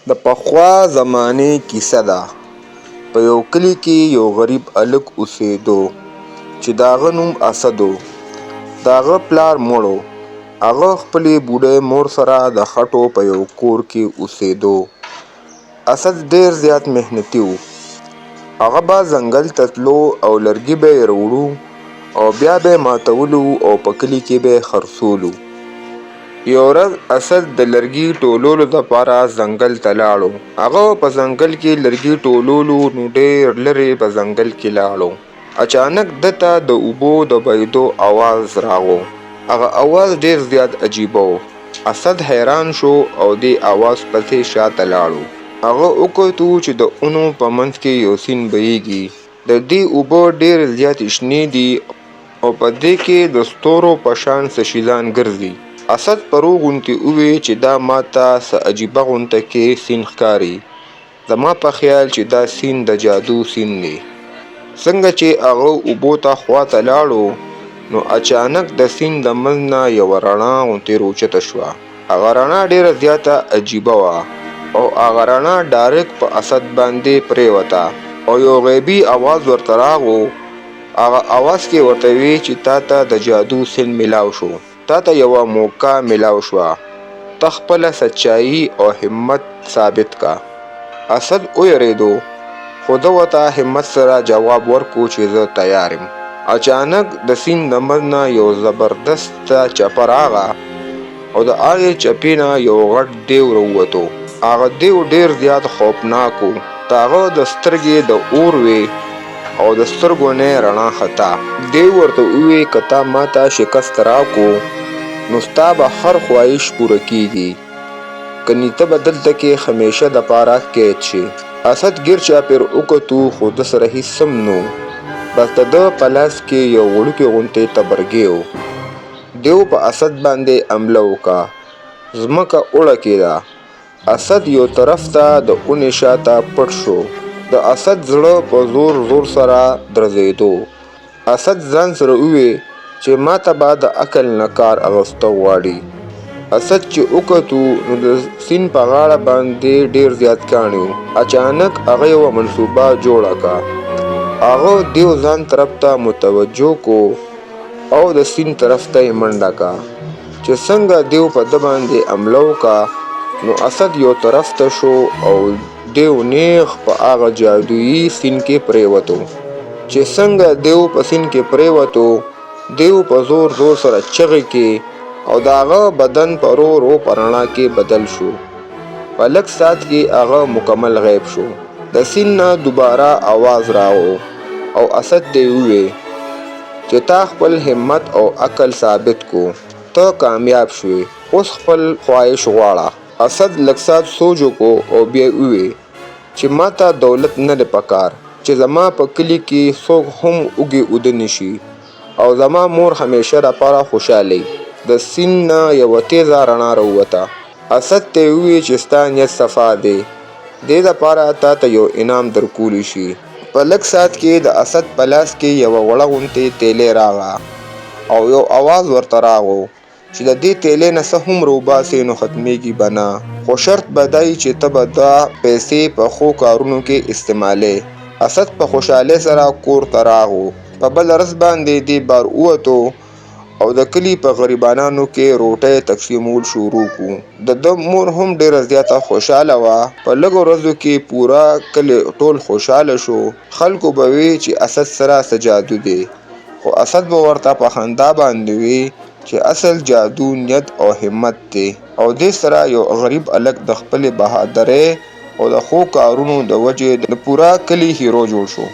د پخوا زمانې کیسه ده. په یو کلي کې یو غریب هلک اوسېدو چې د هغه نوم اسد و. د هغه پلار مړ و. هغه خپلې بوډۍ مور سره د خټو په یو کور کې اوسېدو. اسد ډېر زیات محنتي و. هغه به ځنګل ته تلو او لرګي به یې راوړو او بیا به یې ماتولو او په کلي کې به یې خرڅولو. یو ورځ اسد د لرګي ټولولو دپاره ځنګل ته لاړو. هغه په ځنګل کې لرګي ټولولو نو ډېر لرې په ځنګل کې لاړو. اچانک ده ته د اوبو د بهېدو اواز راغو. هغه اواز ډېر زیات عجیبه و. اسد حیران شو او دې اواز پسې شاته لاړو. هغه وکتو چې د اونو په منځ کې یو سیند بهیږي. د دې اوبه ډېرې زیاتې شنې دي او په دې کې د ستورو په شان څه شیان ګرځي. اسد په روغ غوندې ووی چې دا ماته څه عجیبه غونته کې سیند ښکاري. زما په خیال چې دا سیند د جادو سیند دی. څنګه چې هغه اوبو ته خواته لاړو نو اچانک د سیند د منځ نه یوه رڼا غوندې راوچته شوه. هغه رڼا ډېره زیاته عجیبه وه او هغه رڼا ډایرکټ په اسد باندې پرېوته او یو غیبي اواز ورته راغو. هغه اواز کې ورته وی چې تا ته د جادو سیند میلاو شو. تا ته یوه موقع میلاو شوه. ته خپله سچایي او همت ثابت کا. اسد ویرېدو خو ده ورته همت سره جواب ورکو چې زه تیار یم. اچانک د سیند د منځ نه یو زبردسته چپه راغله او د هغې چپې نه یو غټ دیو راووتو. هغه دیو ډېر زیات خوفناک و. د هغه د سترګې د اور وې او د سترګو نه یې رڼا خطا. دیو ورته ووی که تا ماته شکست راکو نو ستا به هر خواهش پوره کیږي، کني ته به دلته کې همیشه دپاره قید شي. اسد ګیر چاپېر وکتو خو ده سره هېڅ هم نه و. بس د ده په لاس کې یو وړوکی غوندې تبرګی و. دیو په اسد باندې حمله وکړه. ځمکه وړکېده. اسد یو طرف ته د اونې شاته پټ شو. د اسد زړه په زور زور سره درزېدو. اسد ځان سره ووی چې ماته به د عقل نه کار اخیستو غواړي. اسد چې وکتو نو د سیند په غاړه باندې ډېر زیات کاڼي و. اچانک هغه یوه منصوبه جوړه کړه. هغه دیو ځان طرف ته متوجه کو او د سیند طرف ته یې منډه کړه. چې څنګه دیو په ده باندې حمله وکړه نو اسد یو طرف ته شو او دیو نیغ په هغه جادویي سیند کې پرېوتو. چې څنګه دیو په سیند کې پرېوتو دیو په زور زور سره چغې کې او د هغه بدن په رو رو په رڼا کې بدل شو. په لږ ساعت کې هغه مکمل غیب شو. د سیند نه دوباره آواز راغو او اسد ته یې ووی چې تا خپل همت او عقل ثابت کو. ته کامیاب شوې. اوس خپل خواهش غواړه. اسد لږ ساعت سوچ وکړو او بیا ووی چې ما ته دولت نه دی پکار چې زما په کلي کې څوک هم اوږې اوده نشي او زما مور همیشه دپاره خوشحاله. د سیند نه یوه تیزه رڼا راووته. اسد ته یې ووی چې ستا نیت صفا دی. دې دپاره تا ته یو انعام درکولی شي. په لږ ساعت کې د اسد په لاس کې یوه وړه غوندې تیلې راغله او یو اواز ورته راغو چې د دې تیلې نه څه هم روباسې نو ختمیږي به نه، خو شرط به دی چې ته به دا پیسې په ښو کارونو کې استعمالې. اسد په خوشحالۍ سره کور ته راغو. په بله ورځ باندې دې بار ووتو او د کلي په غریبانانو کې روټۍ تقسیمول شروع کړو. د ده مور هم ډېره زیاته خوشحاله وه. په لږو ورځو کې پوره کلی ټول خوشحاله شو. خلکو به وی چې اسد سره څه جادو دی، خو اسد به ورته په خندا باندې وی چې اصل جادو نیت او همت دی. او دې سره یو غریب هلک د خپلې بهادرۍ او د ښو کارونو د وجې د پوره کلي هیرو جوړ شو.